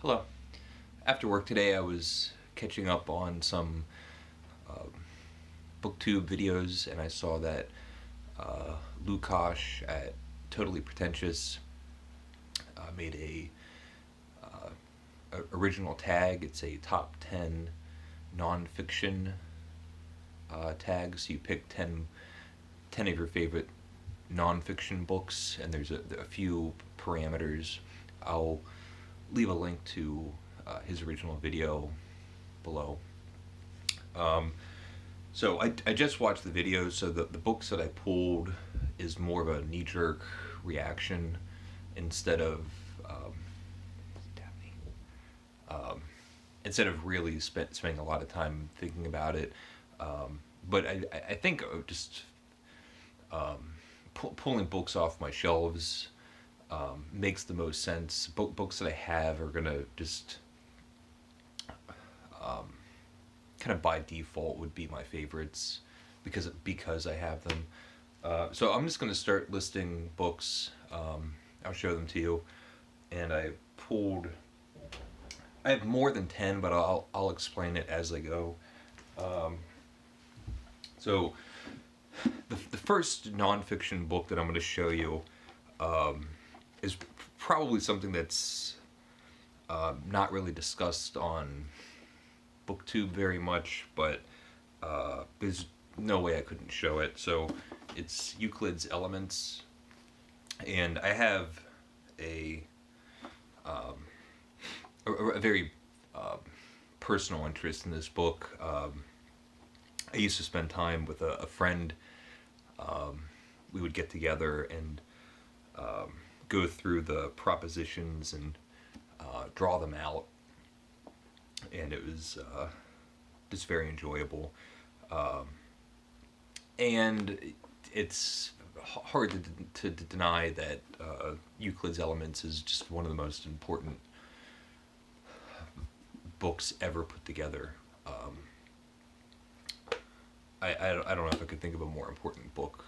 Hello. After work today, I was catching up on some uh, booktube videos, and I saw that Lukács at Totally Pretentious made a original tag. It's a top 10 nonfiction tag. So you pick 10 of your favorite nonfiction books, and there's a few parameters. I'll leave a link to his original video below. So I just watched the video, so the books that I pulled is more of a knee-jerk reaction instead of instead of really spending a lot of time thinking about it. But I think just pulling books off my shelves makes the most sense. Books that I have are gonna just kind of by default would be my favorites because I have them. So I'm just gonna start listing books. I'll show them to you, and I have more than 10, but I'll explain it as I go. So the first nonfiction book that I'm going to show you is probably something that's not really discussed on BookTube very much, but there's no way I couldn't show it. So it's Euclids Elements, and I have a very personal interest in this book. I used to spend time with a friend. We would get together and go through the propositions and draw them out, and it was just very enjoyable. And it's hard to deny that Euclid's Elements is just one of the most important books ever put together. I don't know if I could think of a more important book.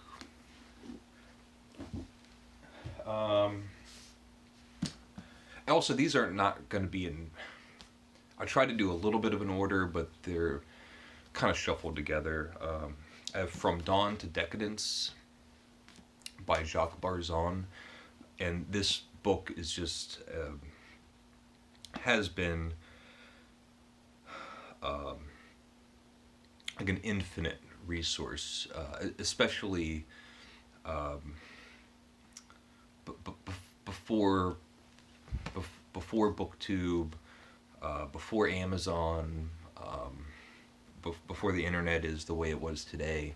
Also, these are not going to be in... I tried to do a little bit of an order, but they're kind of shuffled together. I have From Dawn to Decadence by Jacques Barzun, and this book is just has been like an infinite resource, especially before BookTube, before Amazon, before the internet is the way it was today.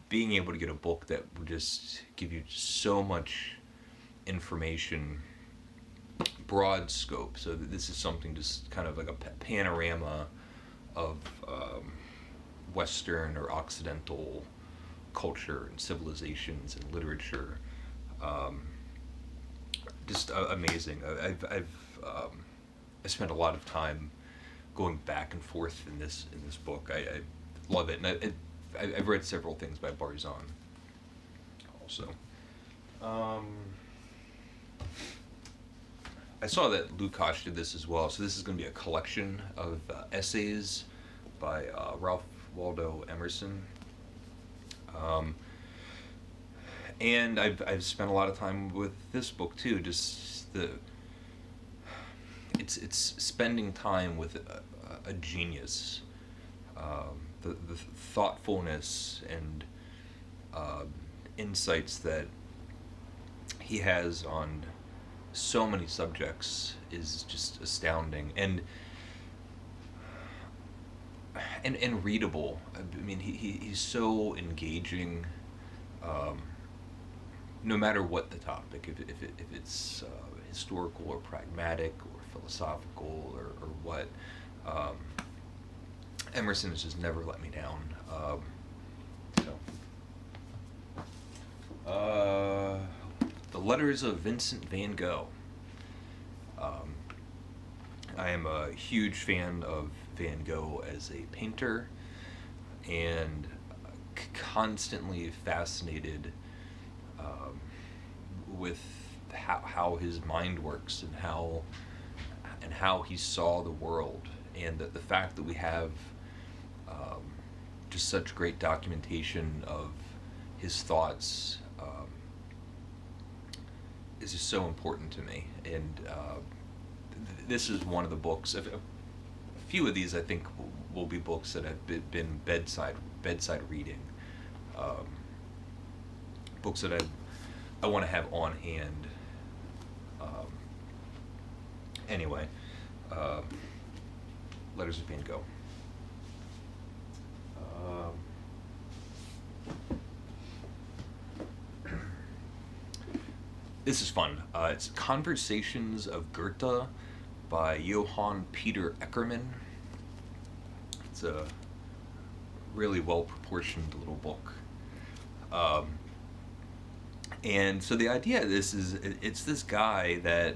Being able to get a book that would just give you so much information, broad scope. So this is something just kind of like a panorama of Western or Occidental culture and civilizations and literature. Just amazing. I spent a lot of time going back and forth in this book. I love it, and I've read several things by Barzun also. I saw that Lukács did this as well, so this is going to be a collection of essays by Ralph Waldo Emerson. And I've spent a lot of time with this book too. Just it's spending time with a genius. The thoughtfulness and insights that he has on so many subjects is just astounding and readable. I mean, he's so engaging, no matter what the topic, if it's historical or pragmatic or philosophical or what. Emerson has just never let me down. The Letters of Vincent van Gogh. I am a huge fan of Van Gogh as a painter, and constantly fascinated with how his mind works and how and how he saw the world, and the fact that we have just such great documentation of his thoughts is just so important to me. And this is one of the books. A few of these, I think, will be books that have been bedside reading, books that I want to have on hand. Anyway, Letters of Van Gogh. This is fun. It's Conversations of Goethe by Johann Peter Eckermann. It's a really well-proportioned little book. And so the idea of this is, it's this guy that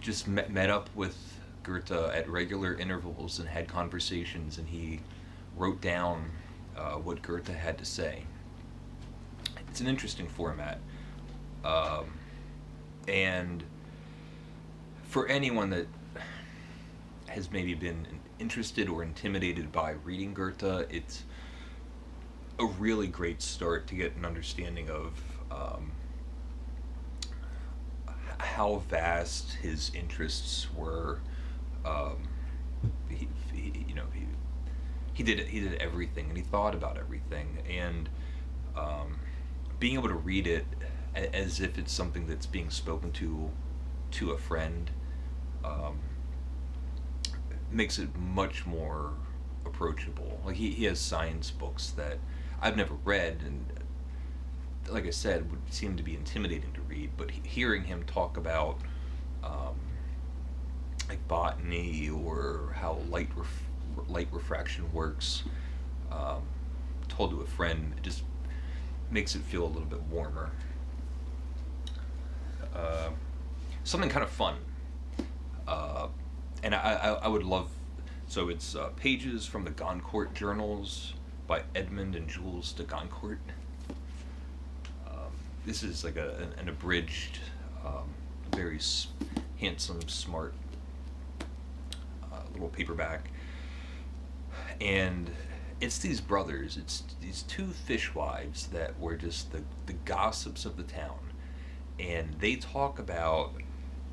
just met up with Goethe at regular intervals and had conversations, and he wrote down what Goethe had to say. It's an interesting format. And for anyone that has maybe been interested or intimidated by reading Goethe, it's a really great start to get an understanding of how vast his interests were. He did everything, and he thought about everything, and being able to read it as if it's something that's being spoken to a friend makes it much more approachable. Like, he has science books that I've never read, and like I said, would seem to be intimidating to read, but hearing him talk about like botany or how light refraction works, told to a friend, it just makes it feel a little bit warmer. Something kind of fun, and I would love, so it's pages from the Goncourt journals by Edmund and Jules de Goncourt. This is like an abridged, very handsome, smart little paperback, and it's these brothers, it's these two fishwives that were just the gossips of the town, and they talk about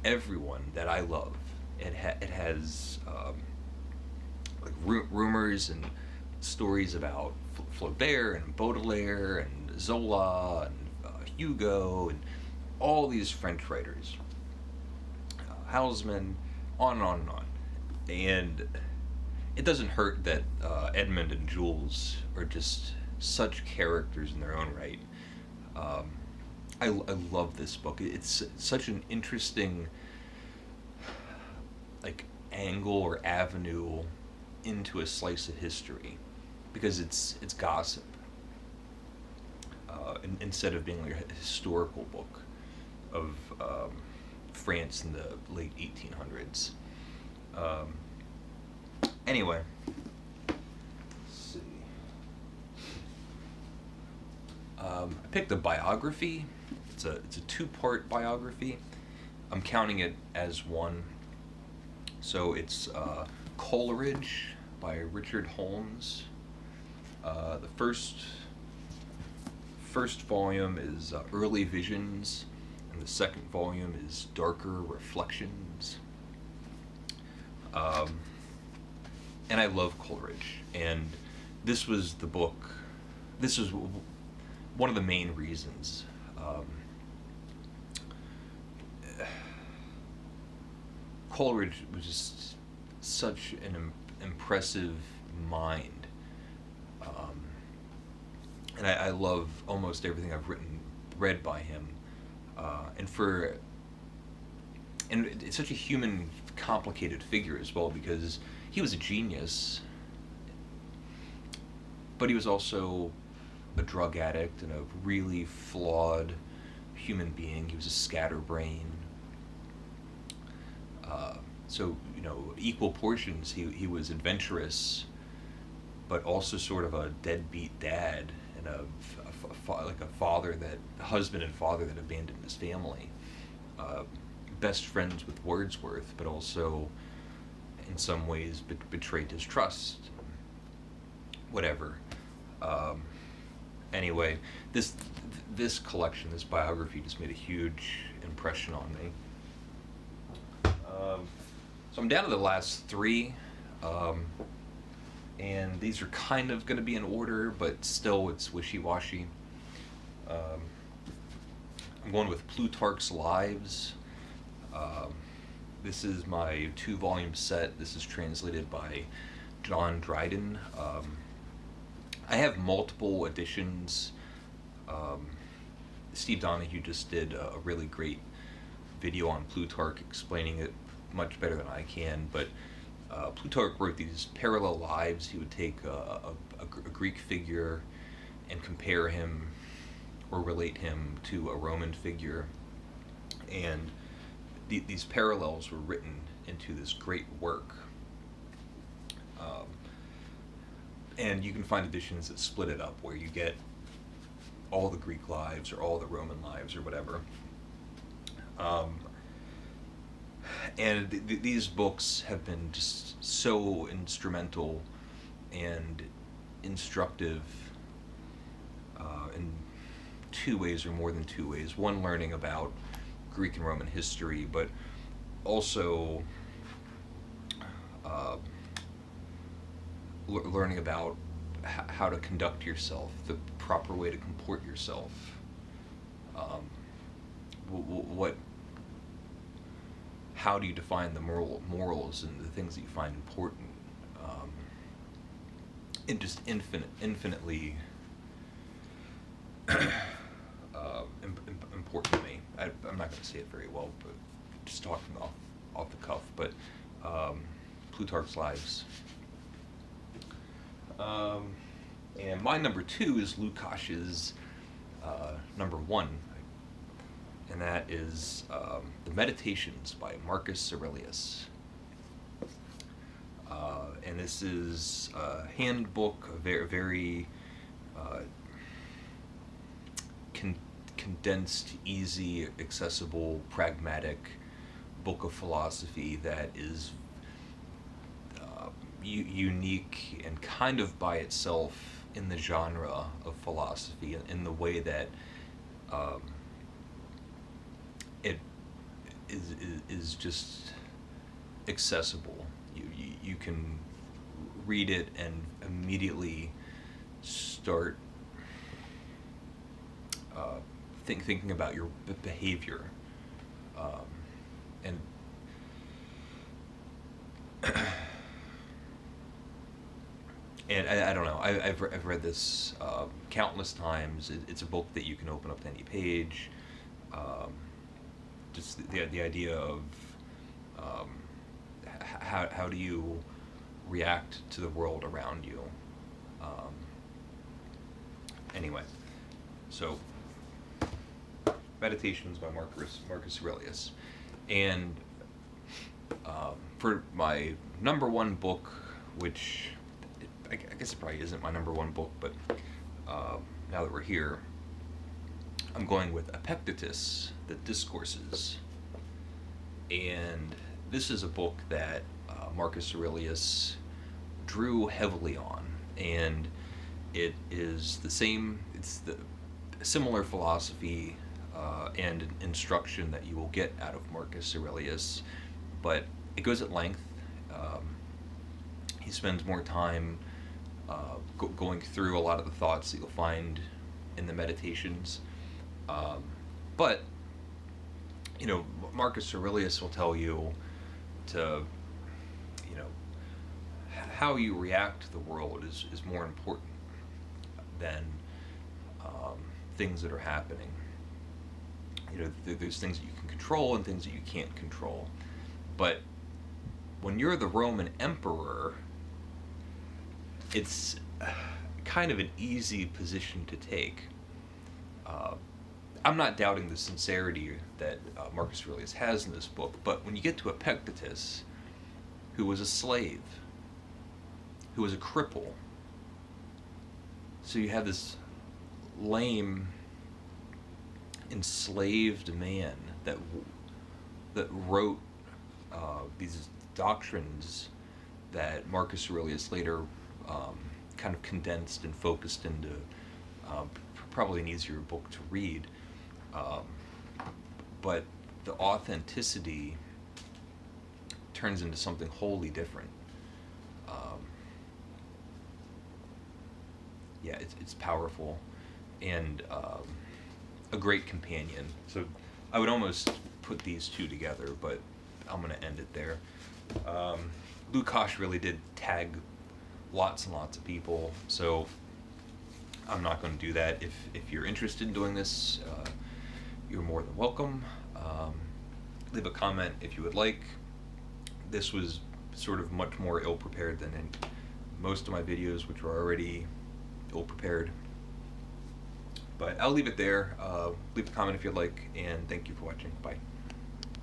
everyone that I love. It has like rumors and stories about Flaubert and Baudelaire and Zola and Hugo and all these French writers, Haussmann, on and on and on. And it doesn't hurt that Edmund and Jules are just such characters in their own right. I love this book. It's such an interesting like angle or avenue into a slice of history, because it's gossip instead of being like a historical book of France in the late 1800s. Anyway, let's see. I picked a biography. It's a 2-part biography. I'm counting it as one. So it's Coleridge by Richard Holmes. The first volume is Early Visions, and the second volume is Darker Reflections. And I love Coleridge, and this was the book. This was one of the main reasons. Coleridge was just such an impressive mind, and I love almost everything I've read by him, and it's such a human, complicated figure as well, because he was a genius, but he was also a drug addict and a really flawed human being. He was a scatterbrain. So, equal portions. He was adventurous, but also sort of a deadbeat dad, and a husband and father that abandoned his family. best friends with Wordsworth, but also in some ways betrayed his trust. Whatever. Anyway, this collection, this biography, just made a huge impression on me. So I'm down to the last three, and these are kind of going to be in order, but still it's wishy-washy. I'm going with Plutarchs Lives. This is my 2-volume set. This is translated by John Dryden. I have multiple editions. Steve Donahue just did a really great video on Plutarch explaining it much better than I can, but Plutarch wrote these parallel lives. He would take a Greek figure and compare him or relate him to a Roman figure, and these parallels were written into this great work. And you can find editions that split it up, where you get all the Greek lives or all the Roman lives or whatever. And these books have been just so instrumental and instructive in two ways, or more than two ways. One, learning about Greek and Roman history, but also learning about how to conduct yourself, the proper way to comport yourself, how do you define the morals and the things that you find important, and just infinitely important to me. I'm not going to say it very well, but just talking off the cuff, but Plutarch's Lives. And my number 2 is Lukács's number 1, and that is The Meditations by Marcus Aurelius. And this is a handbook, a very condensed, easy, accessible, pragmatic book of philosophy that is unique and kind of by itself in the genre of philosophy, in the way that it is just accessible. You can read it and immediately start thinking about your behavior, and and I don't know. I've read this countless times. It's a book that you can open up to any page. Just the idea of how do you react to the world around you. Anyway, so Meditations by Marcus Aurelius, and for my number 1 book, which I guess it probably isn't my number 1 book, but now that we're here, I'm going with Epictetus, the Discourses. And this is a book that Marcus Aurelius drew heavily on, and it is the same, it's the similar philosophy and instruction that you will get out of Marcus Aurelius, but it goes at length. He spends more time going through a lot of the thoughts that you'll find in the Meditations. But, Marcus Aurelius will tell you to, how you react to the world is more important than things that are happening. There's things that you can control and things that you can't control. But when you're the Roman emperor, it's kind of an easy position to take. I'm not doubting the sincerity that Marcus Aurelius has in this book, but when you get to Epictetus, who was a slave, who was a cripple, so you have this lame, enslaved man that that wrote these doctrines that Marcus Aurelius later kind of condensed and focused into probably an easier book to read. But the authenticity turns into something wholly different. Yeah, it's powerful and a great companion. So I would almost put these two together, but I'm going to end it there. Lukács really did tag lots and lots of people, so I'm not going to do that. If you're interested in doing this, you're more than welcome. Leave a comment if you would like. This was sort of much more ill-prepared than in most of my videos, which were already ill-prepared. But I'll leave it there. Leave a comment if you'd like, and thank you for watching. Bye.